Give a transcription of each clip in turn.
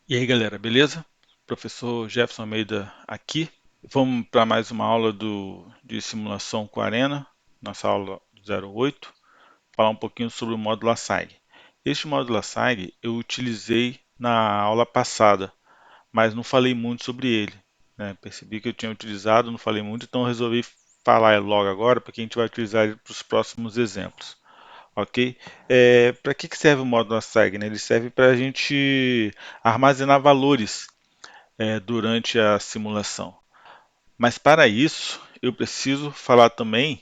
E aí galera, beleza? Professor Jefferson Almeida aqui. Vamos para mais uma aula de simulação com Arena, nossa aula 08, falar um pouquinho sobre o módulo ASAIG. Este módulo ASAIG eu utilizei na aula passada, mas não falei muito sobre ele, né? Percebi que eu tinha utilizado, não falei muito, então eu resolvi falar logo agora, porque a gente vai utilizar ele para os próximos exemplos. Ok? Para que serve o módulo ASAIG, né? Ele serve para a gente armazenar valores durante a simulação. Mas para isso, eu preciso falar também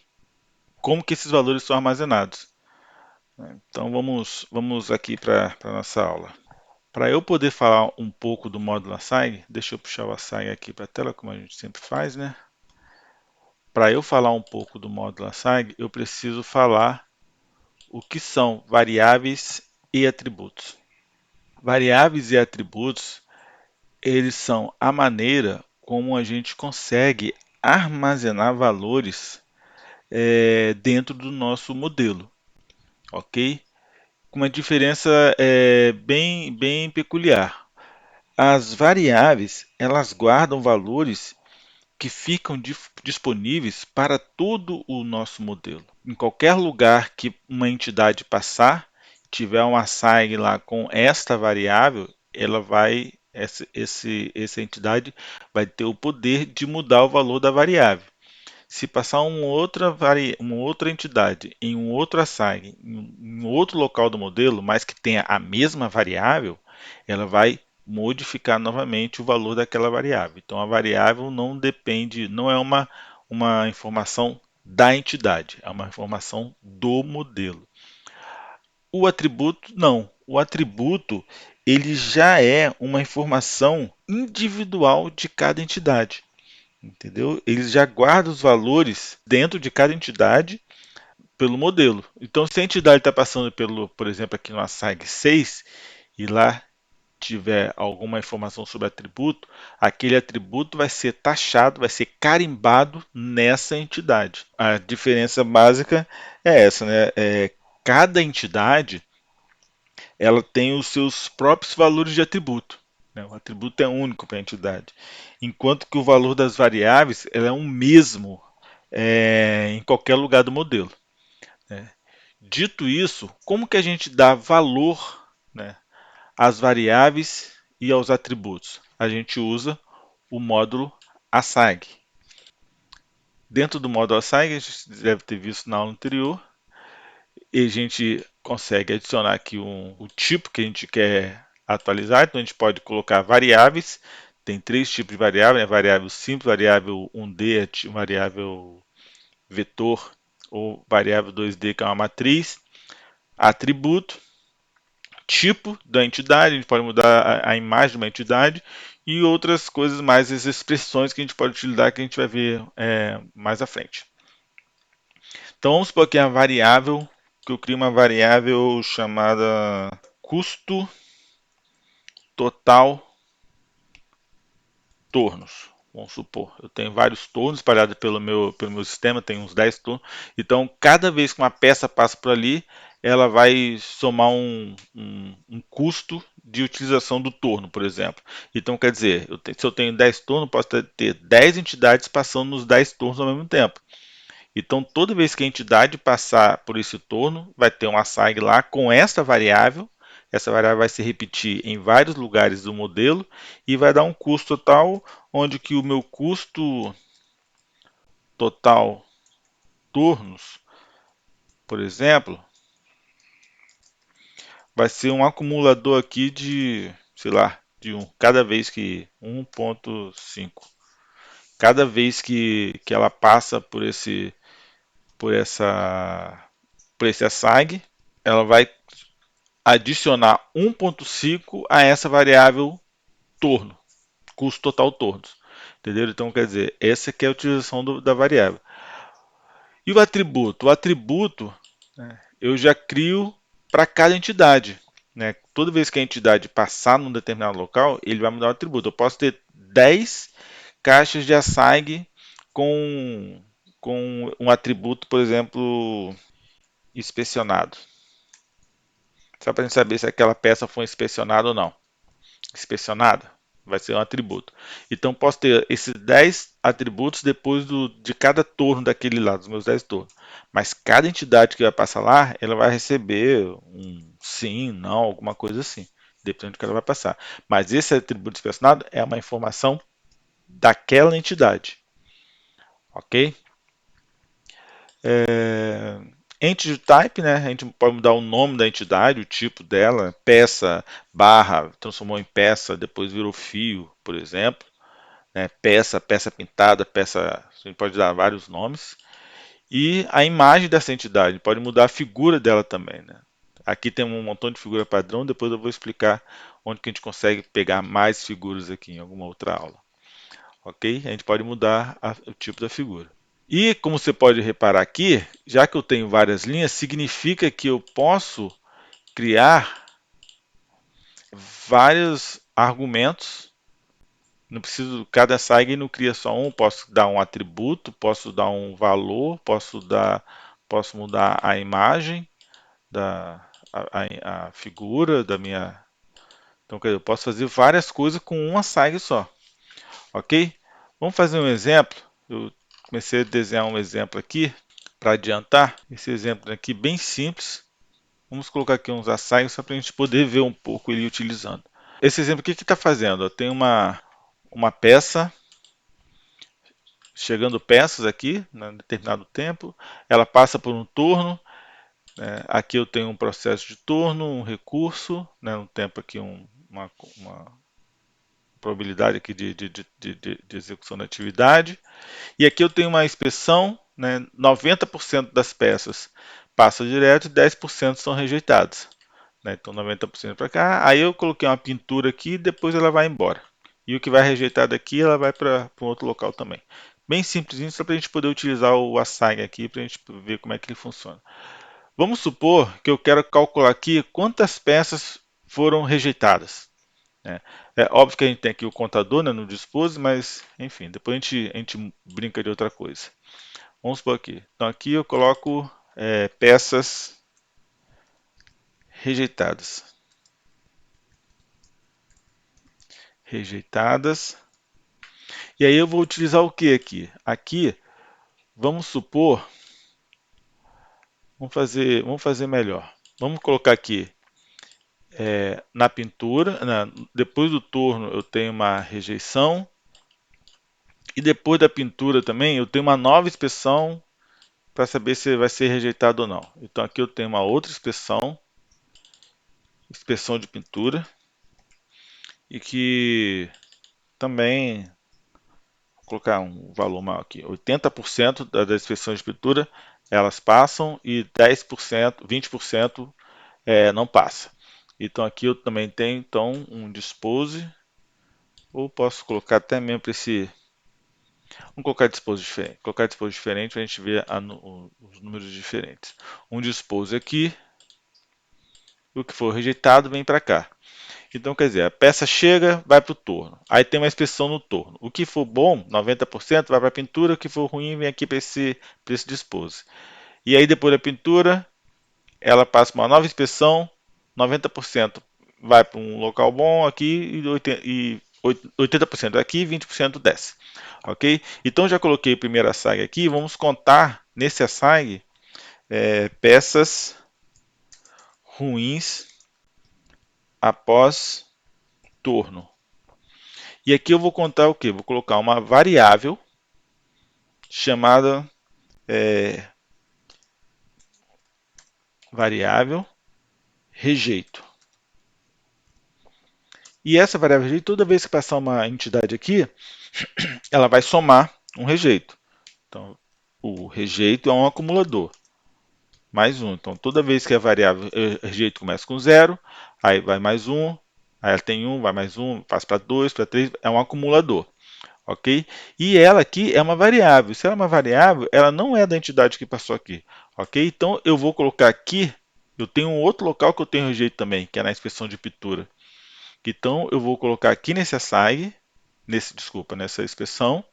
como que esses valores são armazenados. Então vamos aqui para a nossa aula. Para eu poder falar um pouco do módulo ASAI, deixa eu puxar o ASAI aqui para a tela, como a gente sempre faz, né? Para eu falar um pouco do módulo ASAI, eu preciso falar o que são variáveis e atributos. Variáveis e atributos, eles são a maneira como a gente consegue armazenar valores dentro do nosso modelo, ok? Com uma diferença bem peculiar. As variáveis elas guardam valores que ficam disponíveis para todo o nosso modelo. Em qualquer lugar que uma entidade passar, tiver um assign lá com esta variável, ela vai essa entidade vai ter o poder de mudar o valor da variável. Se passar uma outra entidade em um outro assign, em outro local do modelo, mas que tenha a mesma variável, ela vai modificar novamente o valor daquela variável. Então a variável não depende, não é uma informação da entidade, é uma informação do modelo. O atributo não. O atributo ele já é uma informação individual de cada entidade. Entendeu? Eles já guardam os valores dentro de cada entidade pelo modelo. Então, se a entidade está passando pelo, por exemplo, aqui no ASAG 6 e lá tiver alguma informação sobre atributo, aquele atributo vai ser taxado, vai ser carimbado nessa entidade. A diferença básica é essa, né? Cada entidade ela tem os seus próprios valores de atributo, né? O atributo é único para a entidade, enquanto que o valor das variáveis ela é o mesmo em qualquer lugar do modelo, né? Dito isso, como que a gente dá valor, né, às variáveis e aos atributos? A gente usa o módulo assign. Dentro do módulo assign, a gente deve ter visto na aula anterior, e a gente consegue adicionar aqui o tipo que a gente quer atualizar. Então a gente pode colocar variáveis. Tem três tipos de variável, né? Variável simples, variável 1D, variável vetor ou variável 2D, que é uma matriz. Atributo, tipo da entidade, a gente pode mudar a imagem de uma entidade e outras coisas mais, as expressões que a gente pode utilizar que a gente vai ver mais à frente. Então vamos supor que a variável, que eu crio uma variável chamada custo total tornos. Vamos supor, eu tenho vários tornos espalhados pelo meu sistema, tem uns 10 tornos. Então, cada vez que uma peça passa por ali, ela vai somar um custo de utilização do torno, por exemplo. Então, quer dizer, se eu tenho 10 tornos, posso ter 10 entidades passando nos 10 tornos ao mesmo tempo. Então, toda vez que a entidade passar por esse torno, vai ter um assign lá com essa variável. Essa variável vai se repetir em vários lugares do modelo e vai dar um custo total, onde que o meu custo total turnos, por exemplo, vai ser um acumulador aqui de, sei lá, de cada vez que 1,5. Cada vez que ela passa por essa por esse assign, ela vai adicionar 1,5 a essa variável torno, custo total tornos. Entendeu? Então, quer dizer, essa que é a utilização da variável. E o atributo? O atributo, né, eu já crio para cada entidade. Né? Toda vez que a entidade passar num determinado local, ele vai mudar o atributo. Eu posso ter 10 caixas de assign com um atributo, por exemplo, inspecionado. Só para a gente saber se aquela peça foi inspecionada ou não. inspecionada, vai ser um atributo. Então posso ter esses 10 atributos depois de cada torno daquele lado, dos meus 10 tornos. Mas cada entidade que vai passar lá, ela vai receber um sim, não, alguma coisa assim, dependendo do que ela vai passar. Mas esse atributo inspecionado é uma informação daquela entidade, ok? É... Entity type, né? A gente pode mudar o nome da entidade, o tipo dela, peça, barra, transformou em peça, depois virou fio, por exemplo. Né? Peça, peça pintada, peça. A gente pode dar vários nomes. E a imagem dessa entidade, pode mudar a figura dela também. Né? Aqui tem um montão de figura padrão, depois eu vou explicar onde que a gente consegue pegar mais figuras aqui em alguma outra aula. Ok? A gente pode mudar o tipo da figura. E como você pode reparar aqui, já que eu tenho várias linhas, significa que eu posso criar vários argumentos. Não preciso, cada SAG não cria só um, posso dar um atributo, posso dar um valor, posso mudar a imagem da a figura da minha. Então, quer dizer, eu posso fazer várias coisas com uma SAG só, ok? Vamos fazer um exemplo. Eu comecei a desenhar um exemplo aqui para adiantar. Esse exemplo aqui bem simples. Vamos colocar aqui uns assigns só para a gente poder ver um pouco ele utilizando. Esse exemplo, o que está fazendo? Eu tenho uma peça, chegando peças aqui, né, em determinado tempo, ela passa por um turno, né, aqui eu tenho um processo de turno, um recurso, né, um tempo aqui, uma probabilidade aqui de execução da atividade, e aqui eu tenho uma inspeção, né, 90% das peças passam direto e 10% são rejeitadas. Né? Então 90% para cá. Aí eu coloquei uma pintura aqui e depois ela vai embora. E o que vai rejeitar daqui, ela vai para um outro local também. Bem simplesinho, só para a gente poder utilizar o assign aqui, para a gente ver como é que ele funciona. Vamos supor que eu quero calcular aqui quantas peças foram rejeitadas. Né? É óbvio que a gente tem aqui o contador, né, no dispose, mas enfim, depois a gente brinca de outra coisa. Vamos supor aqui. Então aqui eu coloco peças rejeitadas. Rejeitadas. E aí eu vou utilizar o que aqui? Aqui, vamos supor, vamos fazer melhor. Vamos colocar aqui na pintura, depois do torno eu tenho uma rejeição, e depois da pintura também eu tenho uma nova inspeção para saber se vai ser rejeitado ou não. Então aqui eu tenho uma outra inspeção, inspeção de pintura, e que também vou colocar um valor maior aqui, 80% das inspeções de pintura elas passam e 10%, 20% não passa. Então aqui eu também tenho então um dispose, ou posso colocar até mesmo para esse. Vamos colocar dispose diferente. Colocar dispose diferente para a gente ver os números diferentes. Um dispose aqui, o que for rejeitado vem para cá. Então quer dizer, a peça chega, vai para o torno. Aí tem uma inspeção no torno. O que for bom, 90%, vai para a pintura, o que for ruim vem aqui para esse dispose. E aí depois da pintura, ela passa uma nova inspeção, 90% vai para um local bom aqui e 80% aqui e 20% desce. Ok? Então já coloquei a primeira SAG aqui, vamos contar nesse SAG peças ruins após torno. E aqui eu vou contar o que? Vou colocar uma variável chamada variável rejeito. E essa variável rejeito, toda vez que passar uma entidade aqui, ela vai somar um rejeito. Então, o rejeito é um acumulador, mais um. Então, toda vez que a variável rejeito começa com zero, aí vai mais um, aí ela tem um, vai mais um, passa para dois, para três, é um acumulador. Ok? E ela aqui é uma variável. Se ela é uma variável, ela não é da entidade que passou aqui. Ok? Então, eu vou colocar aqui, eu tenho um outro local que eu tenho rejeito também, que é na inspeção de pintura. Então, eu vou colocar aqui nesse assign, desculpa, nessa inspeção,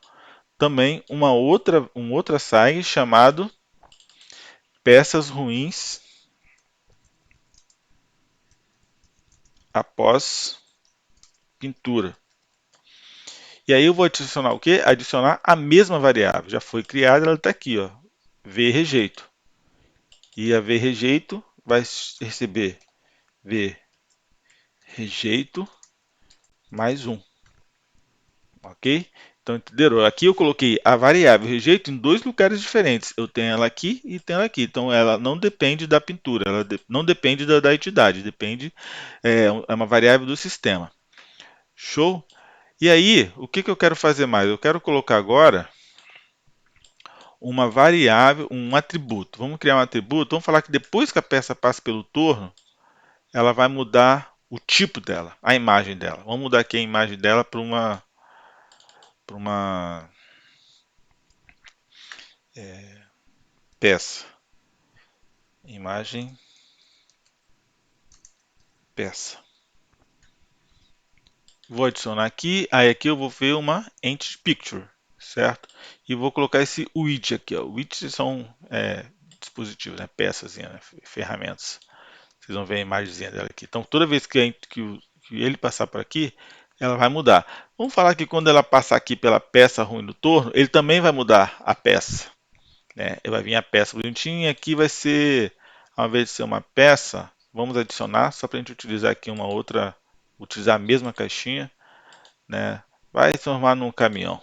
também um outro assign chamado peças ruins após pintura. E aí eu vou adicionar o quê? Adicionar a mesma variável. Já foi criada, ela está aqui, ó, v rejeito. E a v rejeito vai receber v rejeito mais 1. Ok? Então, entenderam? Aqui eu coloquei a variável rejeito em dois lugares diferentes. Eu tenho ela aqui e tenho ela aqui. Então, ela não depende da pintura, ela não depende da entidade, depende, é uma variável do sistema. Show? E aí, o que eu quero fazer mais? Eu quero colocar agora uma variável, um atributo. Vamos criar um atributo. Vamos falar que depois que a peça passa pelo torno, ela vai mudar o tipo dela, a imagem dela. Vamos mudar aqui a imagem dela para uma peça. Imagem peça. Vou adicionar aqui, aí aqui eu vou ver uma Entity Picture, certo? E vou colocar esse widget aqui, ó. Widgets são dispositivos, né? Peças, né? Ferramentas. Vocês vão ver a imagenzinha dela aqui. Então, toda vez que ele passar por aqui, ela vai mudar. Vamos falar que quando ela passar aqui pela peça ruim do torno, ele também vai mudar a peça, né? Vai vir a peça bonitinha, aqui vai ser, ao invés de ser uma peça, vamos adicionar, só para a gente utilizar aqui uma outra, utilizar a mesma caixinha, né? Vai se transformar num caminhão,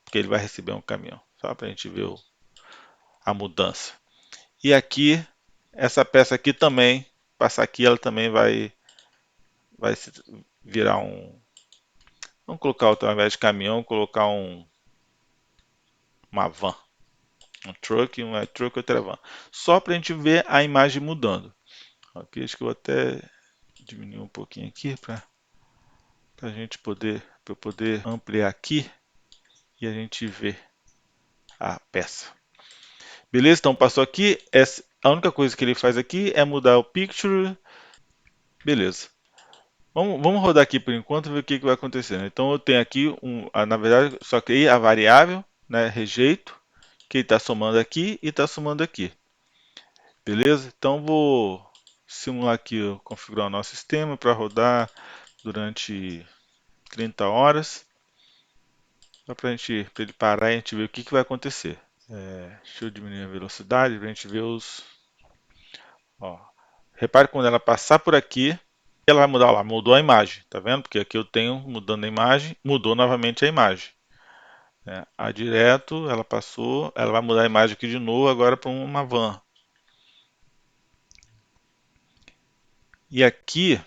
porque ele vai receber um caminhão, só para a gente ver a mudança. E aqui, essa peça aqui também, passar aqui, ela também vai virar um, vamos colocar ao invés de caminhão, colocar uma van. Um truck, uma truck e outra van. Só para a gente ver a imagem mudando. Aqui acho que eu vou até diminuir um pouquinho aqui para a gente poder, para eu poder ampliar aqui e a gente ver a peça. Beleza? Então passou aqui. A única coisa que ele faz aqui é mudar o picture. Beleza. Vamos rodar aqui por enquanto e ver o que vai acontecer, né? Então eu tenho aqui, na verdade, só criei a variável, né, rejeito, que ele está somando aqui e está somando aqui. Beleza? Então vou simular aqui, configurar o nosso sistema para rodar durante 30 horas. Só para ele parar e a gente ver o que vai acontecer. Deixa eu diminuir a velocidade para a gente ver os... Ó, repare quando ela passar por aqui, ela vai mudar lá, mudou a imagem, tá vendo? Porque aqui eu tenho mudando a imagem, mudou novamente a imagem. A direto, ela passou, ela vai mudar a imagem aqui de novo, agora para uma van. E aqui,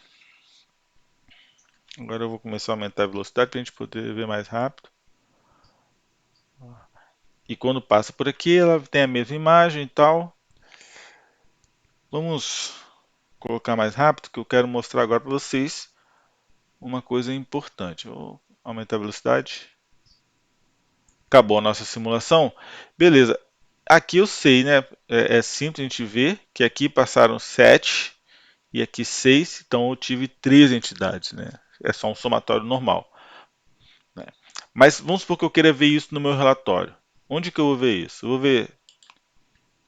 agora eu vou começar a aumentar a velocidade para a gente poder ver mais rápido. E quando passa por aqui, ela tem a mesma imagem e tal. Vamos colocar mais rápido, que eu quero mostrar agora para vocês uma coisa importante. Vou aumentar a velocidade. Acabou a nossa simulação. Beleza. Aqui eu sei, né? É simples a gente ver que aqui passaram 7 e aqui 6, então eu tive 3 entidades, né? É só um somatório normal, né? Mas vamos supor que eu queira ver isso no meu relatório. Onde que eu vou ver isso? Eu vou ver,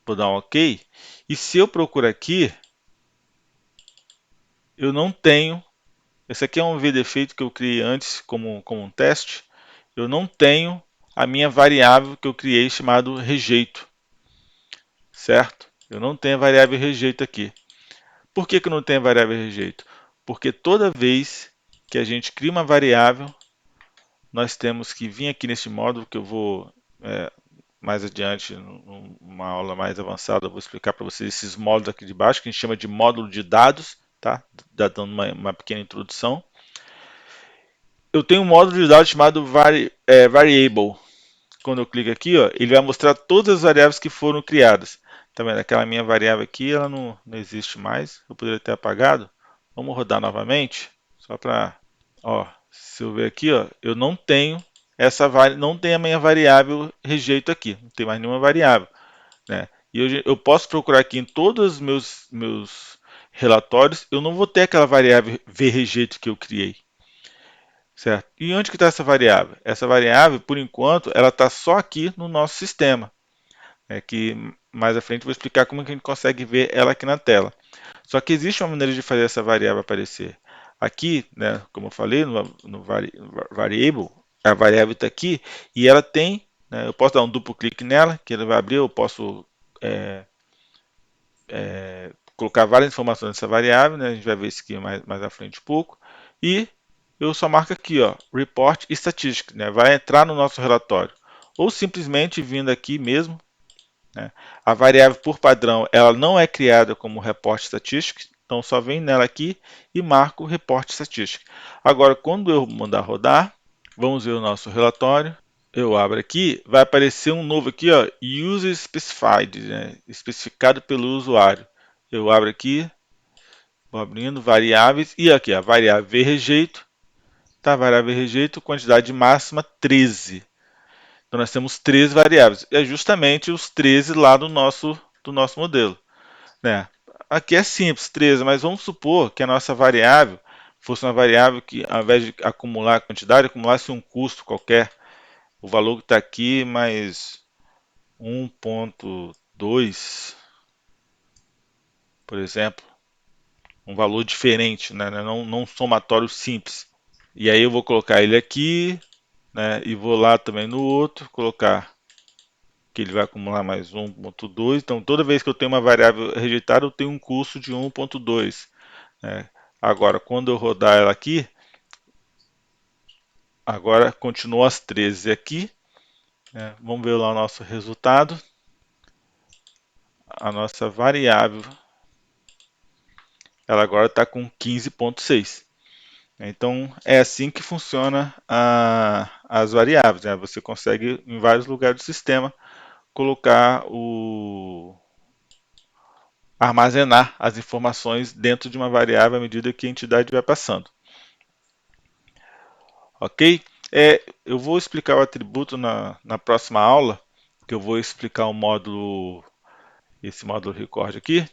vou dar um OK. E se eu procurar aqui, eu não tenho. Esse aqui é um v-defeito que eu criei antes como um teste. Eu não tenho a minha variável que eu criei chamado rejeito, certo? Eu não tenho a variável rejeito aqui. Por que eu não tenho a variável rejeito? Porque toda vez que a gente cria uma variável, nós temos que vir aqui nesse módulo que eu vou mais adiante, numa aula mais avançada, eu vou explicar para vocês esses módulos aqui de baixo, que a gente chama de módulo de dados, tá? Dando uma pequena introdução. Eu tenho um módulo de dados chamado variable. Quando eu clico aqui, ó, ele vai mostrar todas as variáveis que foram criadas. Tá vendo? Aquela minha variável aqui, ela não existe mais. Eu poderia ter apagado. Vamos rodar novamente, só para, ó, se eu ver aqui, ó, eu não tenho não tenho a minha variável rejeito aqui, não tem mais nenhuma variável, né? E eu posso procurar aqui em todos os meus relatórios, eu não vou ter aquela variável v-rejeito que eu criei, certo? E onde que está essa variável? Essa variável, por enquanto, ela está só aqui no nosso sistema, que mais à frente eu vou explicar como é que a gente consegue ver ela aqui na tela. Só que existe uma maneira de fazer essa variável aparecer. aqui, né, como eu falei, no variable, a variável está aqui e ela tem, né, eu posso dar um duplo clique nela, que ele vai abrir, eu posso colocar várias informações nessa variável, né, a gente vai ver isso aqui mais à frente um pouco, e eu só marco aqui, ó, Report Statistics, né, vai entrar no nosso relatório, ou simplesmente vindo aqui mesmo, né, a variável por padrão, ela não é criada como Report Statistics, então só vem nela aqui e marco Report Statistics. Agora, quando eu mandar rodar, vamos ver o nosso relatório. Eu abro aqui, vai aparecer um novo aqui, ó, User Specified, né, especificado pelo usuário. Eu abro aqui, vou abrindo variáveis e aqui a variável rejeito, tá? A variável rejeito, quantidade máxima 13. Então nós temos 13 variáveis. É justamente os 13 lá do nosso modelo, né? Aqui é simples, 13, mas vamos supor que a nossa variável fosse uma variável que, ao invés de acumular a quantidade, acumulasse um custo qualquer. O valor que está aqui mais 1.2, por exemplo, um valor diferente, né? Não um somatório simples. E aí eu vou colocar ele aqui, né? E vou lá também no outro, colocar que ele vai acumular mais 1.2. Então toda vez que eu tenho uma variável rejeitada, eu tenho um custo de 1.2. Né? Agora, quando eu rodar ela aqui, agora continua as 13 aqui. Né? Vamos ver lá o nosso resultado. A nossa variável, ela agora está com 15.6. Então é assim que funciona as variáveis. Né? Você consegue em vários lugares do sistema colocar armazenar as informações dentro de uma variável à medida que a entidade vai passando. Ok? Eu vou explicar o atributo na próxima aula, que eu vou explicar o módulo, esse módulo record aqui,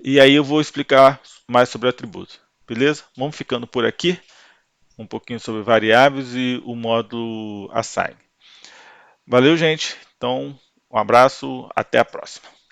e aí eu vou explicar mais sobre o atributo. Beleza? Vamos ficando por aqui, um pouquinho sobre variáveis e o módulo assign. Valeu, gente. Então, um abraço, até a próxima.